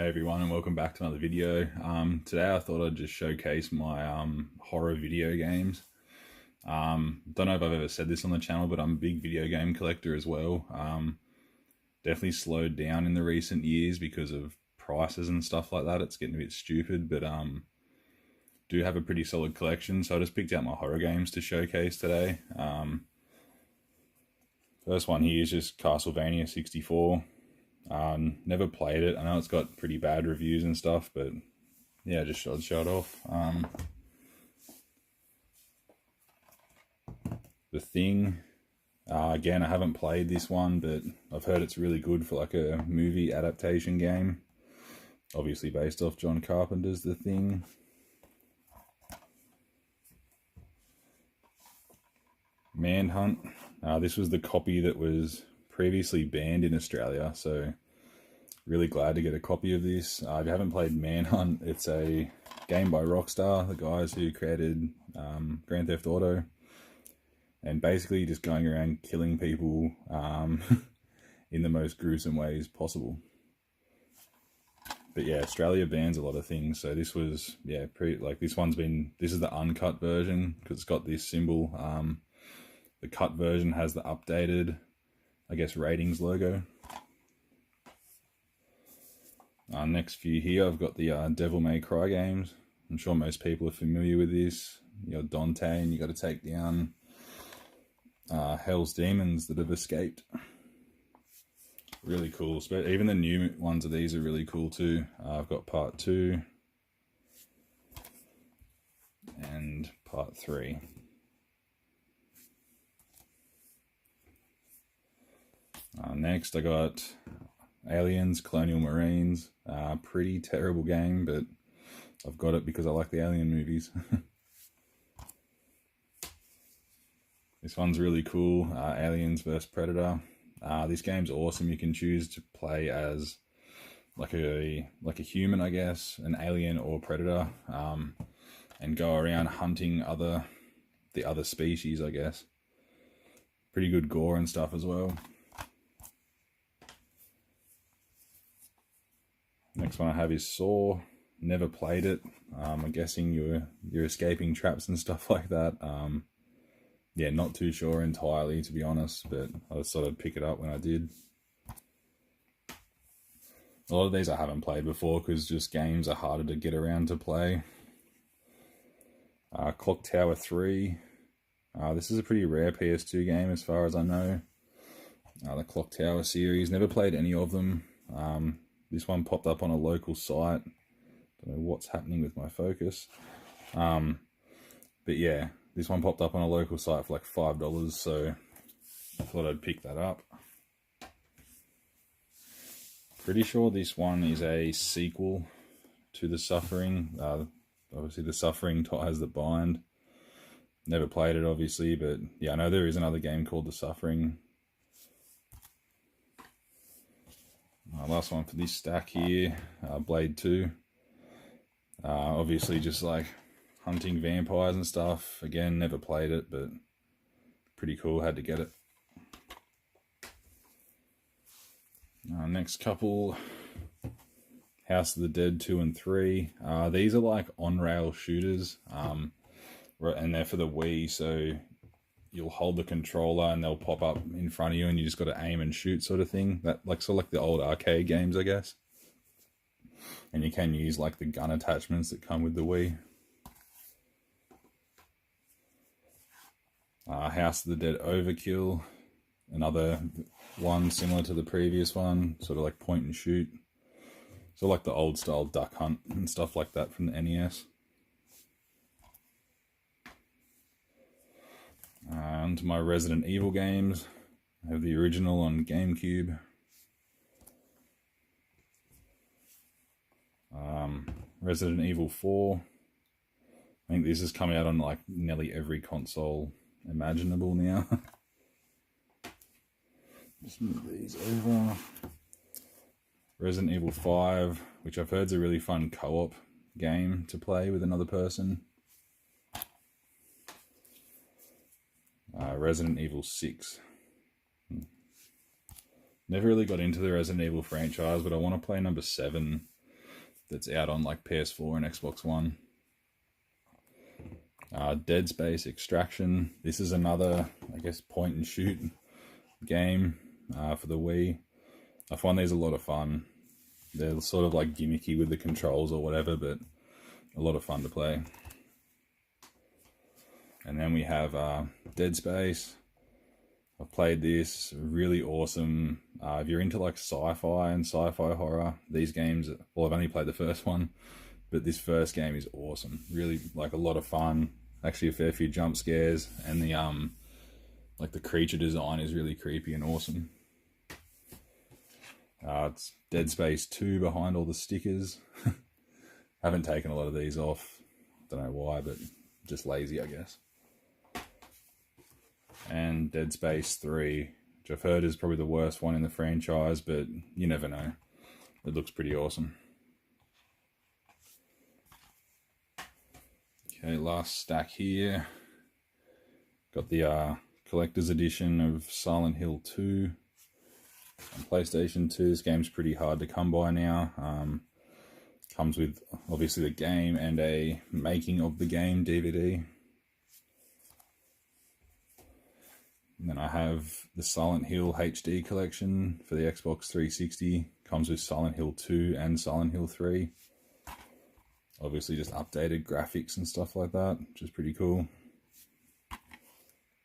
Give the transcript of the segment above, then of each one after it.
everyone, and welcome back to another video. Today I thought I'd just showcase my horror video games. Don't know if I've ever said this on the channel, but I'm a big video game collector as well. Definitely slowed down in the recent years because of prices and stuff like that. It's getting a bit stupid, but do have a pretty solid collection, so I just picked out my horror games to showcase today. First one here is just Castlevania 64. Never played it. I know it's got pretty bad reviews and stuff, but yeah, just I'd show it off. The Thing. Again, I haven't played this one, but I've heard it's really good for like a movie adaptation game. Obviously based off John Carpenter's The Thing. Manhunt. This was the copy that was previously banned in Australia, so really glad to get a copy of this. If you haven't played Manhunt, it's a game by Rockstar, the guys who created Grand Theft Auto, and basically just going around killing people in the most gruesome ways possible. But yeah, Australia bans a lot of things, so this was, yeah, this is the uncut version because it's got this symbol. The cut version has the updated, I guess, ratings logo. Next few here, I've got the Devil May Cry games. I'm sure most people are familiar with this. You got Dante, and you got to take down Hell's Demons that have escaped. Really cool. Even the new ones of these are really cool too. I've got part 2 and part 3. Next, I got Aliens, Colonial Marines. Pretty terrible game, but I've got it because I like the Alien movies. This one's really cool. Aliens vs Predator. This game's awesome. You can choose to play as like a human, I guess, an alien or predator, and go around hunting the other species, I guess. Pretty good gore and stuff as well. Next one I have is Saw. Never played it. I'm guessing you're escaping traps and stuff like that. Yeah, not too sure entirely, to be honest, but I just thought I'd pick it up when I did. A lot of these I haven't played before because just games are harder to get around to play. Clock Tower 3. This is a pretty rare PS2 game as far as I know. The Clock Tower series. Never played any of them. This one popped up on a local site. Don't know what's happening with my focus. But yeah, this one popped up on a local site for like $5, so I thought I'd pick that up. Pretty sure this one is a sequel to The Suffering. Obviously, The Suffering has The Bind. Never played it, obviously, but yeah, I know there is another game called The Suffering. Last one for this stack here, Blade 2. Obviously just like hunting vampires and stuff. Again, never played it, but pretty cool, had to get it. Next couple, House of the Dead 2 and 3. These are like on-rail shooters, and they're for the Wii, so you'll hold the controller and they'll pop up in front of you and you just got to aim and shoot sort of thing. That sort of like the old arcade games, I guess. And you can use like the gun attachments that come with the Wii. House of the Dead Overkill. Another one similar to the previous one. Sort of like point and shoot. So like the old style Duck Hunt and stuff like that from the NES. Onto my Resident Evil games. I have the original on GameCube. Resident Evil 4. I think this is coming out on like nearly every console imaginable now. Just move these over. Resident Evil 5, which I've heard is a really fun co-op game to play with another person. Resident Evil 6. Never really got into the Resident Evil franchise, but I want to play number 7 that's out on like PS4 and Xbox One. Dead Space Extraction. This is another, I guess, point and shoot game for the Wii. I find these a lot of fun. They're sort of like gimmicky with the controls or whatever, but a lot of fun to play. And then we have Dead Space. I've played this, really awesome. If you're into like sci-fi and sci-fi horror, these games, well, I've only played the first one, but this first game is awesome. Really, like, a lot of fun. Actually, a fair few jump scares, and the like the creature design is really creepy and awesome. It's Dead Space 2 behind all the stickers. Haven't taken a lot of these off. Don't know why, but just lazy, I guess. And Dead Space 3, which I've heard is probably the worst one in the franchise, but you never know. It looks pretty awesome. Okay, last stack here. Got the collector's edition of Silent Hill 2 on PlayStation 2. This game's pretty hard to come by now. Comes with obviously the game and a making of the game DVD. And then I have the Silent Hill HD collection for the Xbox 360. Comes with Silent Hill 2 and Silent Hill 3. Obviously just updated graphics and stuff like that, which is pretty cool.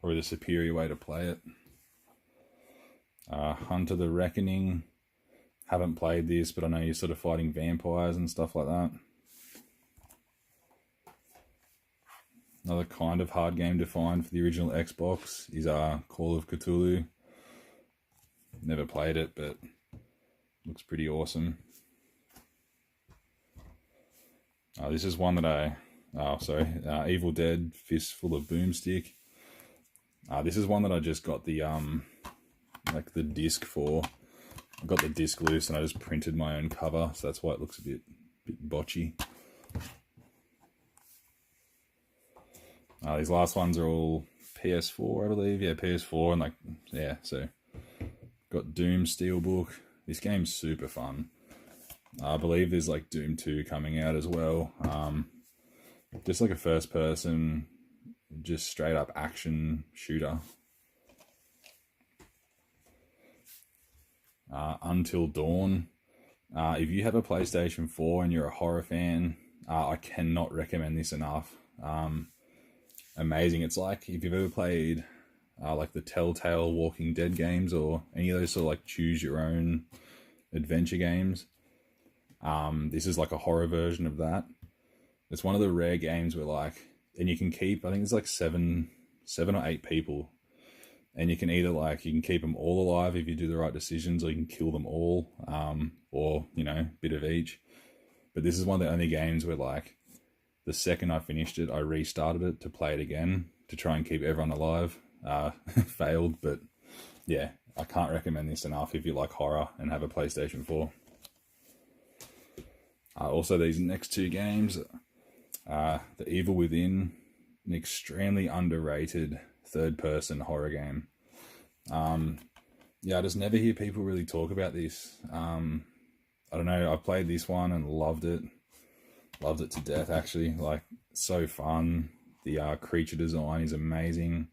Probably the superior way to play it. Hunter the Reckoning. Haven't played this, but I know you're sort of fighting vampires and stuff like that. Another kind of hard game to find for the original Xbox is Call of Cthulhu. Never played it, but looks pretty awesome. This is one that Evil Dead Fistful of Boomstick. This is one that I just got the like the disc for. I got the disc loose and I just printed my own cover, so that's why it looks a bit botchy. These last ones are all PS4, I believe. Yeah, PS4, and like, yeah, so got Doom Steelbook. This game's super fun. I believe there's like Doom 2 coming out as well. Just like a first person, just straight up action shooter. Until Dawn. If you have a PlayStation 4 and you're a horror fan, I cannot recommend this enough. Amazing. It's like if you've ever played like the Telltale Walking Dead games or any of those sort of like choose your own adventure games. This is like a horror version of that. It's one of the rare games where like, and you can keep, I think it's like seven or eight people, and you can either like, you can keep them all alive if you do the right decisions, or you can kill them all, or, you know, bit of each. But this is one of the only games where like, the second I finished it, I restarted it to play it again to try and keep everyone alive. Failed, but yeah, I can't recommend this enough if you like horror and have a PlayStation 4. Also, these next two games, The Evil Within, an extremely underrated third-person horror game. Yeah, I just never hear people really talk about this. I don't know, I played this one and loved it. Loved it to death, actually. Like, so fun. The creature design is amazing.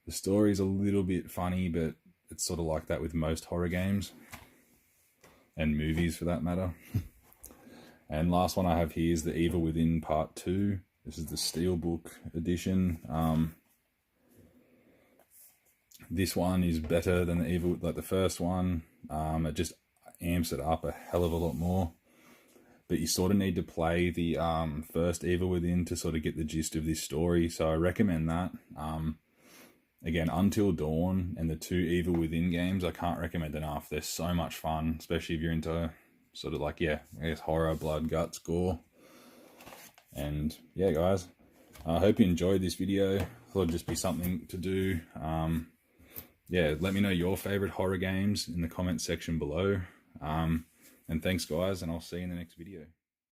The story's a little bit funny, but it's sort of like that with most horror games. And movies, for that matter. And last one I have here is The Evil Within Part 2. This is the Steelbook edition. This one is better than the first one. It just amps it up a hell of a lot more. But you sort of need to play the first Evil Within to sort of get the gist of this story. So I recommend that. Again, Until Dawn and the two Evil Within games, I can't recommend enough. They're so much fun, especially if you're into sort of like, yeah, I guess horror, blood, guts, gore. And yeah, guys, I hope you enjoyed this video. Thought it'd just be something to do. Yeah, let me know your favorite horror games in the comments section below. And thanks, guys, and I'll see you in the next video.